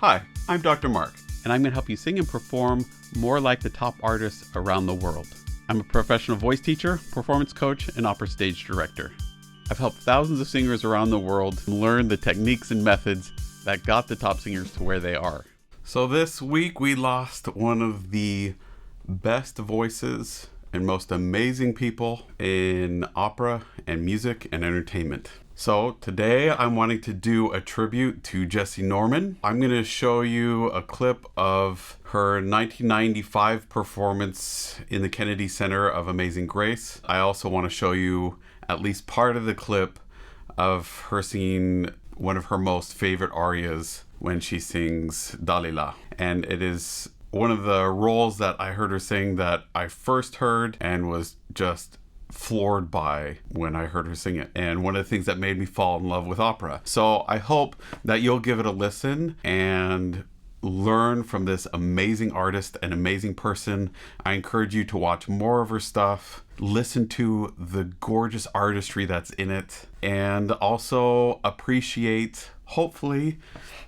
Hi, I'm Dr. Marc, and I'm going to help you sing and perform more like the top artists around the world. I'm a professional voice teacher, performance coach, and opera stage director. I've helped thousands of singers around the world learn the techniques and methods that got the top singers to where they are. So this week we lost one of the best voices and most amazing people in opera and music and entertainment. So today I'm wanting to do a tribute to Jessye Norman. I'm going to show you a clip of her 1995 performance in the Kennedy Center of Amazing Grace. I also want to show you at least part of the clip of her singing one of her most favorite arias when she sings Dalila. And it is one of the roles that I heard her sing that I first heard and was just floored by when I heard her sing it, and one of the things that made me fall in love with opera. So I hope that you'll give it a listen and learn from this amazing artist and amazing person. I encourage you to watch more of her stuff, listen to the gorgeous artistry that's in it, and also appreciate, hopefully,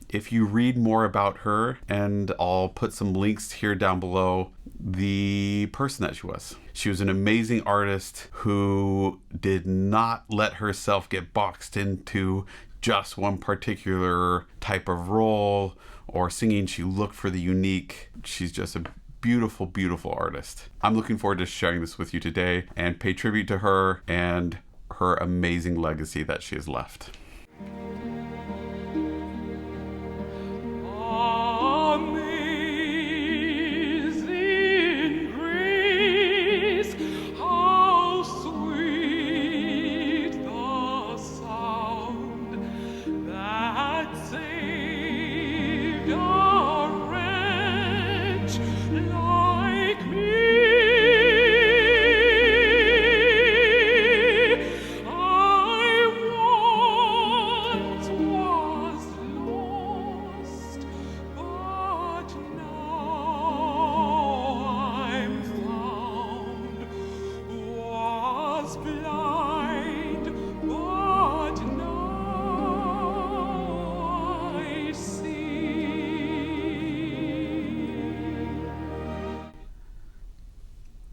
if you read more about her, and I'll put some links here down below, the person that she was. She was an amazing artist who did not let herself get boxed into just one particular type of role or singing. She looked for the unique. She's just a beautiful, beautiful artist. I'm looking forward to sharing this with you today and pay tribute to her and her amazing legacy that she has left.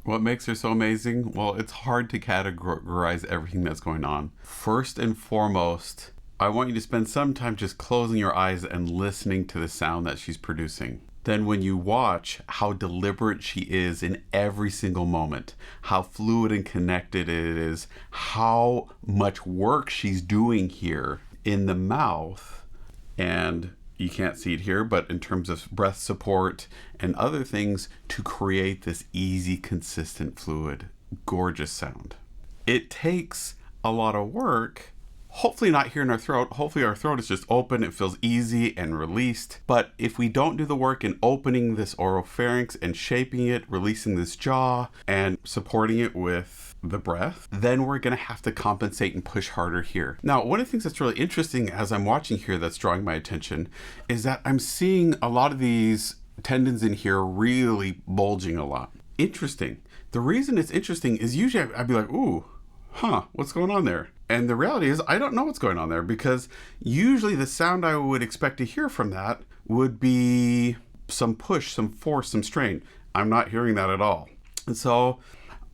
What makes her so amazing? Well, it's hard to categorize everything that's going on. First and foremost, I want you to spend some time just closing your eyes and listening to the sound that she's producing. Then when you watch how deliberate she is in every single moment, how fluid and connected it is, how much work she's doing here in the mouth, and you can't see it here, but in terms of breath support and other things to create this easy, consistent, fluid, gorgeous sound. It takes a lot of work, hopefully not here in our throat. Hopefully our throat is just open, it feels easy and released. But if we don't do the work in opening this oropharynx and shaping it, releasing this jaw and supporting it with the breath, then we're going to have to compensate and push harder here. Now, one of the things that's really interesting as I'm watching here that's drawing my attention is that I'm seeing a lot of these tendons in here really bulging a lot. Interesting. The reason it's interesting is usually I'd be like, ooh, what's going on there? And the reality is I don't know what's going on there, because usually the sound I would expect to hear from that would be some push, some force, some strain. I'm not hearing that at all. And so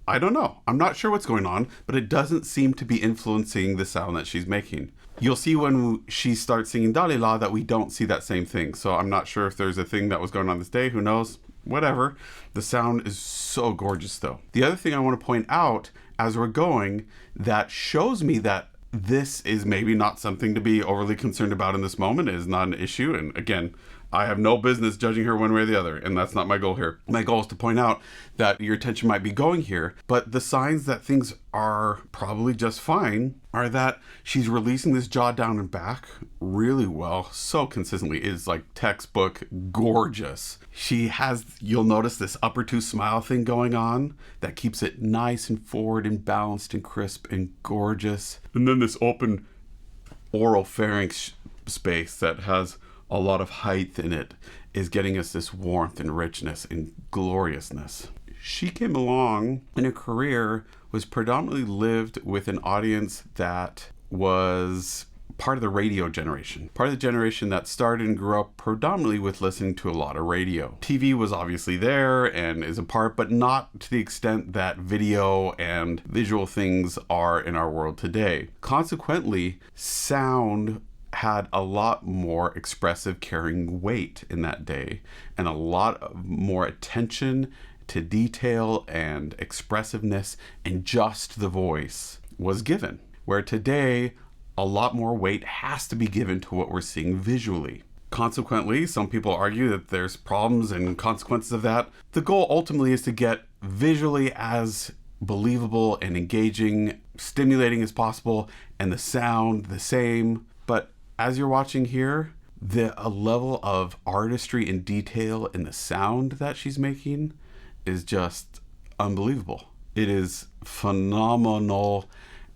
I don't know. I'm not sure what's going on, but it doesn't seem to be influencing the sound that she's making. You'll see when she starts singing Dalila that we don't see that same thing. So I'm not sure if there's a thing that was going on this day. Who knows? Whatever. The sound is so gorgeous though. The other thing I want to point out as we're going that shows me that this is maybe not something to be overly concerned about in this moment. It is not an issue. And again, I have no business judging her one way or the other, and that's not my goal here. My goal is to point out that your attention might be going here, but the signs that things are probably just fine are that she's releasing this jaw down and back really well, so consistently. It is like textbook gorgeous. She has, you'll notice this upper two smile thing going on that keeps it nice and forward and balanced and crisp and gorgeous. And then this open oral pharynx space that has a lot of height in it is getting us this warmth and richness and gloriousness. She came along in a career was predominantly lived with an audience that was part of the radio generation, part of the generation that started and grew up predominantly with listening to a lot of radio. TV was obviously there and is a part, but not to the extent that video and visual things are in our world today. Consequently, sound had a lot more expressive carrying weight in that day, and a lot more attention to detail and expressiveness and just the voice was given. Where today, a lot more weight has to be given to what we're seeing visually. Consequently, some people argue that there's problems and consequences of that. The goal ultimately is to get visually as believable and engaging, stimulating as possible, and the sound the same. But as you're watching here, a level of artistry and detail in the sound that she's making is just unbelievable. It is phenomenal,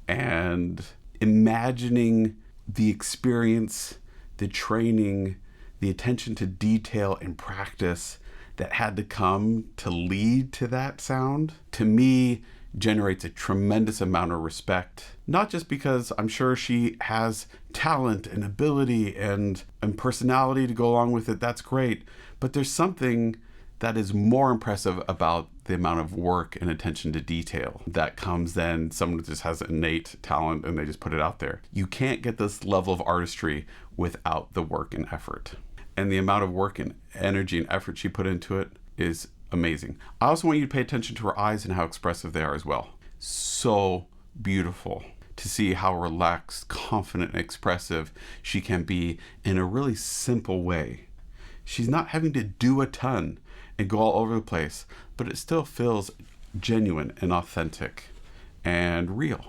and imagining the experience, the training, the attention to detail and practice that had to come to lead to that sound, to me, generates a tremendous amount of respect. Not just because I'm sure she has talent and ability and personality to go along with it, that's great, but there's something that is more impressive about the amount of work and attention to detail that comes then someone just has innate talent and they just put it out there. You can't get this level of artistry without the work and effort. And the amount of work and energy and effort she put into it is amazing. I also want you to pay attention to her eyes and how expressive they are as well. So beautiful to see how relaxed, confident, and expressive she can be in a really simple way. She's not having to do a ton and go all over the place, but it still feels genuine and authentic and real.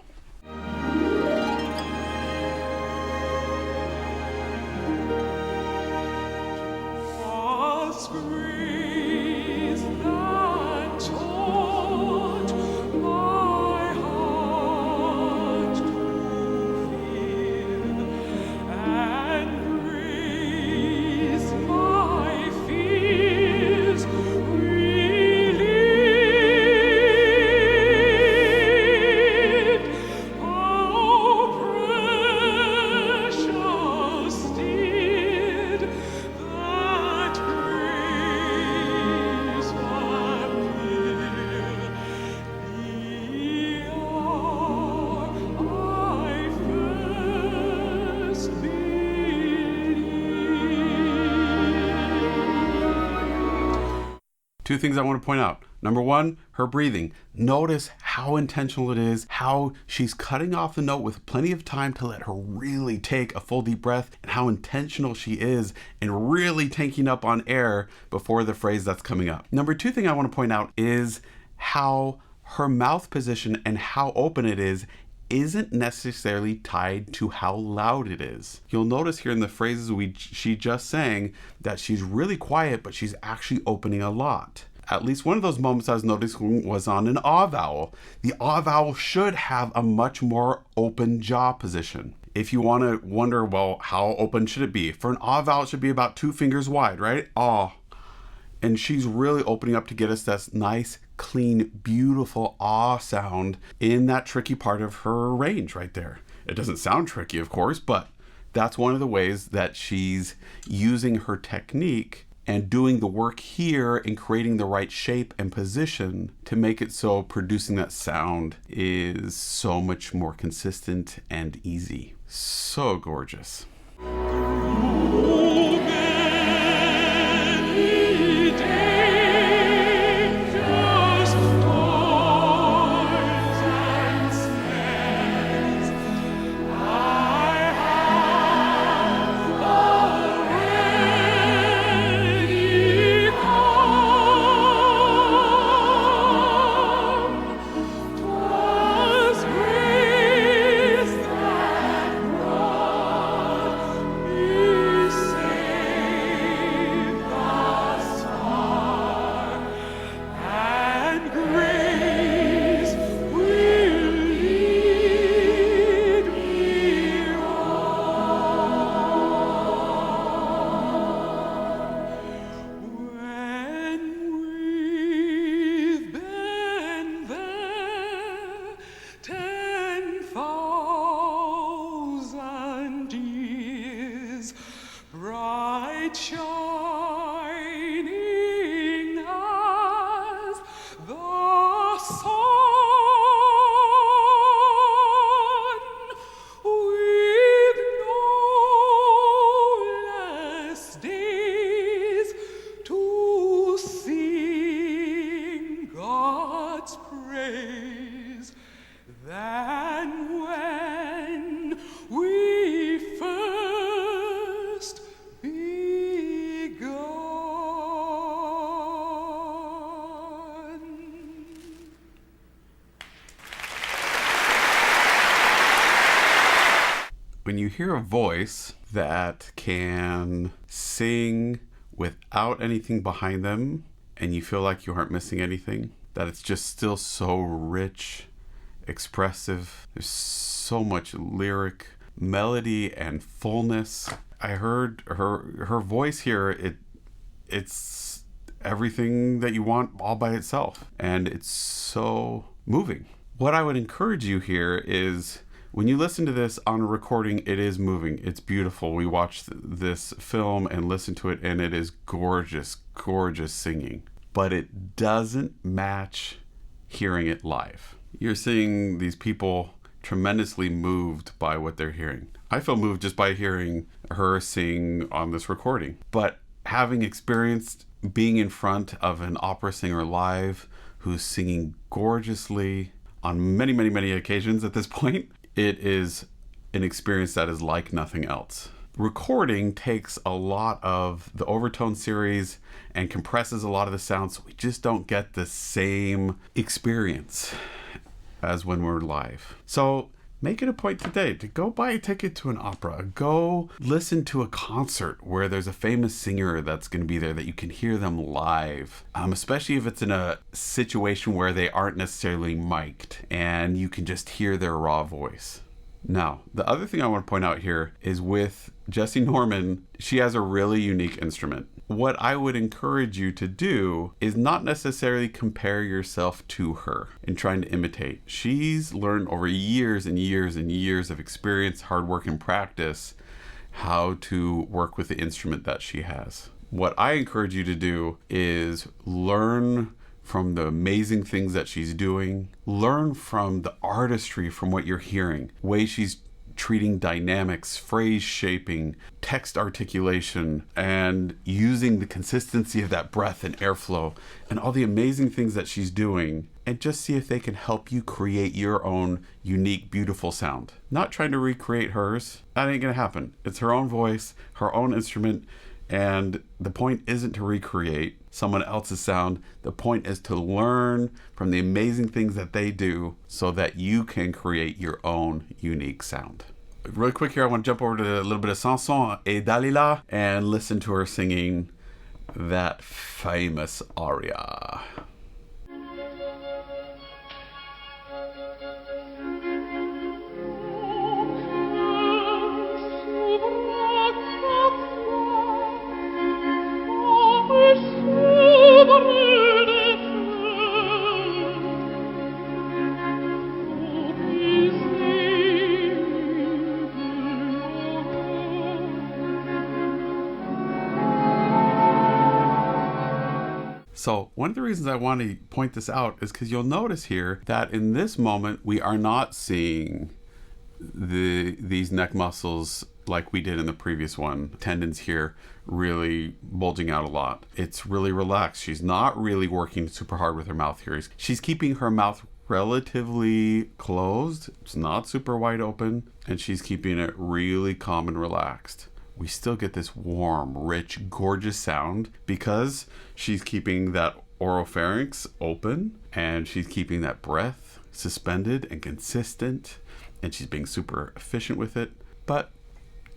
Two things I want to point out. Number one, her breathing. Notice how intentional it is, how she's cutting off the note with plenty of time to let her really take a full deep breath, and how intentional she is in really tanking up on air before the phrase that's coming up. Number two thing I want to point out is how her mouth position and how open it is isn't necessarily tied to how loud it is. You'll notice here in the phrases she just sang that she's really quiet, but she's actually opening a lot. At least one of those moments I was noticing was on an ah vowel. The ah vowel should have a much more open jaw position. If you want to wonder, well, how open should it be? For an ah vowel, it should be about 2 fingers wide, right? Ah. And she's really opening up to get us that nice, clean, beautiful ah sound in that tricky part of her range right there. It doesn't sound tricky, of course, but that's one of the ways that she's using her technique and doing the work here in creating the right shape and position to make it so producing that sound is so much more consistent and easy. So gorgeous. when you hear a voice that can sing without anything behind them and you feel like you aren't missing anything, that it's just still so rich, expressive, there's so much lyric, melody, and fullness. I heard her voice here, it's everything that you want all by itself, and it's so moving. What I would encourage you here is, when you listen to this on a recording, it is moving. It's beautiful. We watched this film and listened to it, and it is gorgeous, gorgeous singing. But it doesn't match hearing it live. You're seeing these people tremendously moved by what they're hearing. I feel moved just by hearing her sing on this recording. But having experienced being in front of an opera singer live who's singing gorgeously on many, many, many occasions at this point, it is an experience that is like nothing else. Recording takes a lot of the overtone series and compresses a lot of the sound, so we just don't get the same experience as when we're live. So make it a point today to go buy a ticket to an opera. Go listen to a concert where there's a famous singer that's going to be there that you can hear them live, especially if it's in a situation where they aren't necessarily mic'd and you can just hear their raw voice. Now, the other thing I want to point out here is with Jessye Norman, she has a really unique instrument. What I would encourage you to do is not necessarily compare yourself to her in trying to imitate. She's learned over years and years and years of experience, hard work, and practice how to work with the instrument that she has. What I encourage you to do is learn from the amazing things that she's doing. Learn from the artistry from what you're hearing, ways she's treating dynamics, phrase shaping, text articulation, and using the consistency of that breath and airflow, and all the amazing things that she's doing, and just see if they can help you create your own unique, beautiful sound. Not trying to recreate hers. That ain't gonna happen. It's her own voice, her own instrument, and the point isn't to recreate someone else's sound. The point is to learn from the amazing things that they do so that you can create your own unique sound. Really quick here, I want to jump over to a little bit of Samson et Dalila and listen to her singing that famous aria. So one of the reasons I want to point this out is because you'll notice here that in this moment, we are not seeing these neck muscles like we did in the previous one. Tendons here really bulging out a lot. It's really relaxed. She's not really working super hard with her mouth here. She's keeping her mouth relatively closed. It's not super wide open, and she's keeping it really calm and relaxed. We still get this warm, rich, gorgeous sound because she's keeping that oropharynx open and she's keeping that breath suspended and consistent, and she's being super efficient with it. But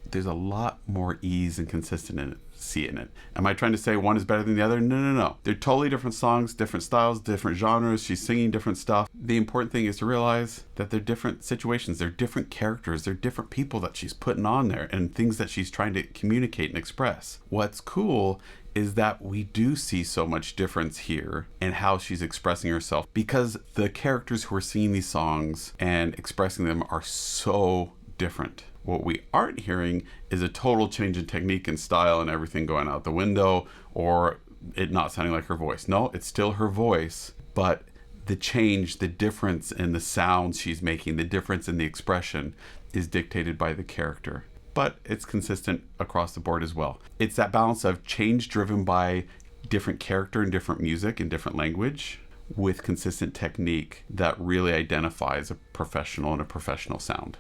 there's a lot more ease and consistency in it. Am I trying to say one is better than the other? No. They're totally different songs, different styles, different genres. She's singing different stuff. The important thing is to realize that they're different situations. They're different characters. They're different people that she's putting on there and things that she's trying to communicate and express. What's cool is that we do see so much difference here in how she's expressing herself because the characters who are singing these songs and expressing them are so different. What we aren't hearing is a total change in technique and style and everything going out the window, or it not sounding like her voice. No, it's still her voice, but the change, the difference in the sounds she's making, the difference in the expression is dictated by the character. But it's consistent across the board as well. It's that balance of change driven by different character and different music and different language with consistent technique that really identifies a professional and a professional sound.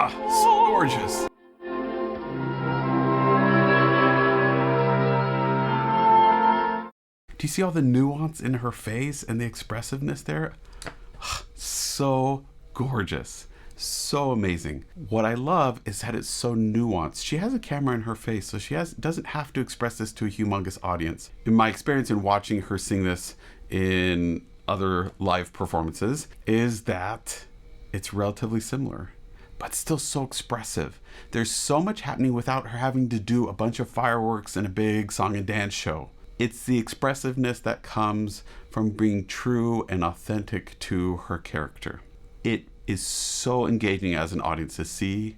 Ah, so gorgeous. Do you see all the nuance in her face and the expressiveness there? So gorgeous. So amazing. What I love is that it's so nuanced. She has a camera in her face, so she doesn't have to express this to a humongous audience. In my experience in watching her sing this in other live performances is that it's relatively similar, but still so expressive. There's so much happening without her having to do a bunch of fireworks and a big song and dance show. It's the expressiveness that comes from being true and authentic to her character. It is so engaging as an audience to see,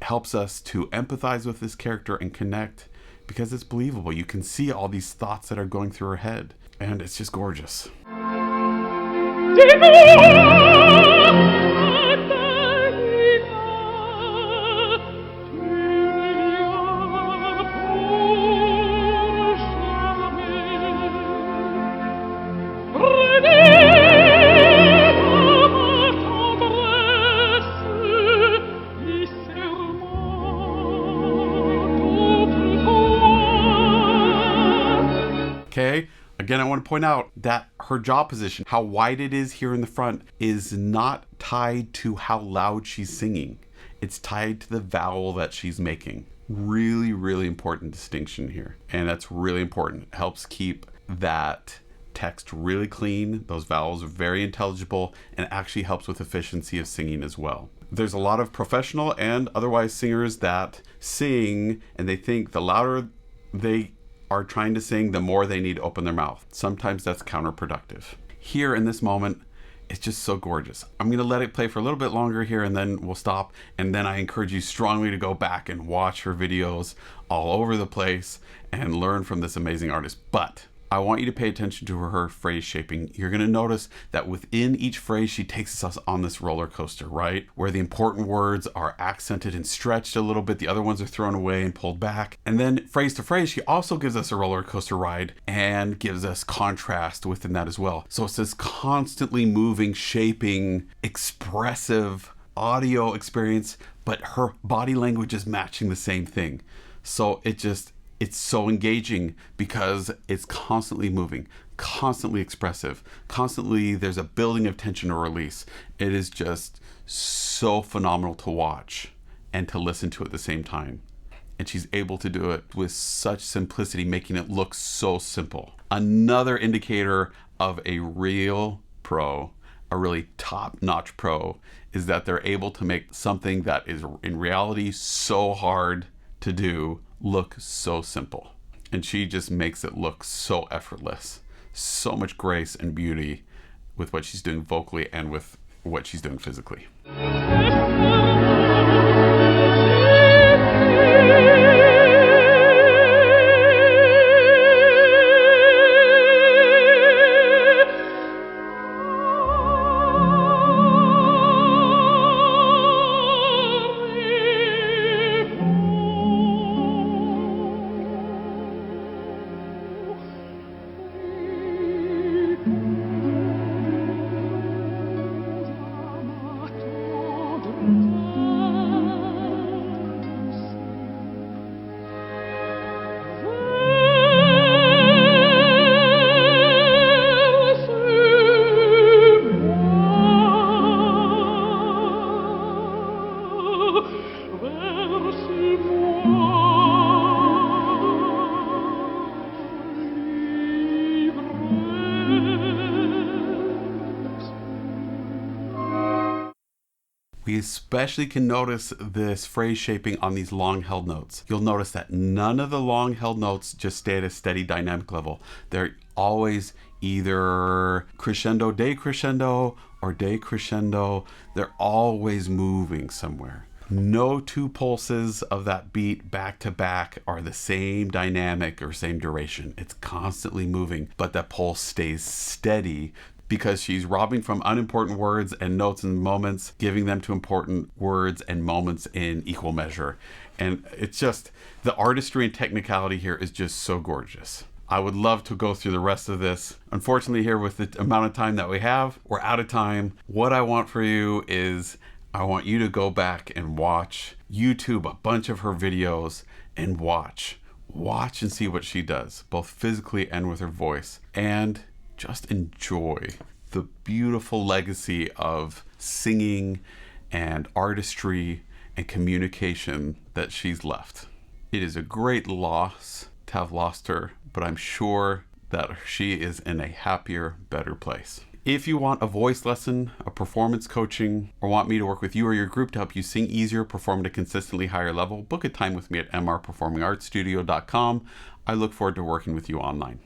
helps us to empathize with this character and connect because it's believable. You can see all these thoughts that are going through her head, and it's just gorgeous. Okay, again, I want to point out that her jaw position, how wide it is here in the front, is not tied to how loud she's singing. It's tied to the vowel that she's making. Really, really important distinction here. And that's really important. It helps keep that text really clean. Those vowels are very intelligible and actually helps with efficiency of singing as well. There's a lot of professional and otherwise singers that sing and they think the louder they are trying to sing, the more they need to open their mouth. Sometimes that's counterproductive. Here in this moment, it's just so gorgeous. I'm gonna let it play for a little bit longer here and then we'll stop. And then I encourage you strongly to go back and watch her videos all over the place and learn from this amazing artist. But I want you to pay attention to her phrase shaping. You're going to notice that within each phrase, she takes us on this roller coaster, right? Where the important words are accented and stretched a little bit. The other ones are thrown away and pulled back. And then phrase to phrase, she also gives us a roller coaster ride and gives us contrast within that as well. So it's this constantly moving, shaping, expressive audio experience, but her body language is matching the same thing. So it's so engaging because it's constantly moving, constantly expressive, constantly there's a building of tension or release. It is just so phenomenal to watch and to listen to at the same time. And she's able to do it with such simplicity, making it look so simple. Another indicator of a real pro, a really top-notch pro, is that they're able to make something that is in reality so hard to do look so simple. And she just makes it look so effortless. So much grace and beauty with what she's doing vocally and with what she's doing physically. We especially can notice this phrase shaping on these long held notes. You'll notice that none of the long held notes just stay at a steady dynamic level. They're always either crescendo, decrescendo, or decrescendo. They're always moving somewhere. No two pulses of that beat back to back are the same dynamic or same duration. It's constantly moving, but that pulse stays steady because she's robbing from unimportant words and notes and moments, giving them to important words and moments in equal measure. And it's just, the artistry and technicality here is just so gorgeous. I would love to go through the rest of this. Unfortunately, here with the amount of time that we have, we're out of time. What I want for you is I want you to go back and watch YouTube, a bunch of her videos, and watch and see what she does, both physically and with her voice, and just enjoy the beautiful legacy of singing and artistry and communication that she's left. It is a great loss to have lost her, but I'm sure that she is in a happier, better place. If you want a voice lesson, a performance coaching, or want me to work with you or your group to help you sing easier, perform at a consistently higher level, book a time with me at mrperformingartsstudio.com. I look forward to working with you online.